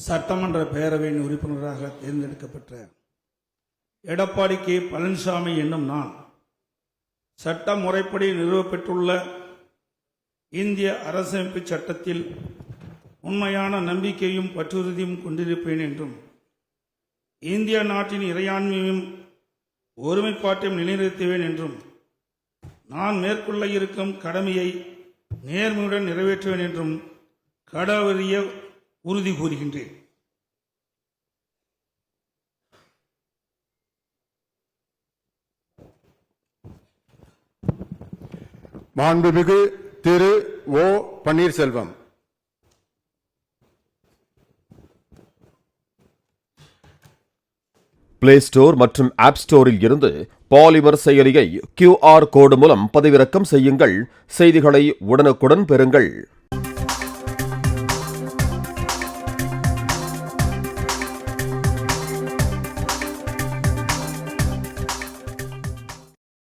சட்டமன்ற பேரவையின் உறுப்பினராக தேர்ந்தெடுக்கப்பட்ட எடப்பாடி கே பழனிசாமி என்னும் நான் சட்ட முறைப்படி நிறுவப்பெற்றுள்ள இந்திய அரசமைப்பு சட்டத்தில் உண்மையான நம்பிக்கையும் பற்றுறுதியும் கொண்டிருப்பேன் என்றும் இந்திய நாட்டின் இறையாண்மையும் ஒருமைப்பாட்டையும் நிலைநிறுத்துவேன் என்றும் நான் மேற்கொள்ள இருக்கும் கடமையை நேர்மையுடன் நிறைவேற்றுவேன் என்றும் கடவுளிய உறுதி கூறுகின்றேன். மாண்புமிகு திரு ஓ பன்னீர்செல்வம். பிளே ஸ்டோர் மற்றும் ஆப் ஸ்டோரில் இருந்து பாலிமர் செயலியை QR கோடு மூலம் பதிவிறக்கம் செய்யுங்கள். செய்திகளை உடனுக்குடன் பெறுங்கள்.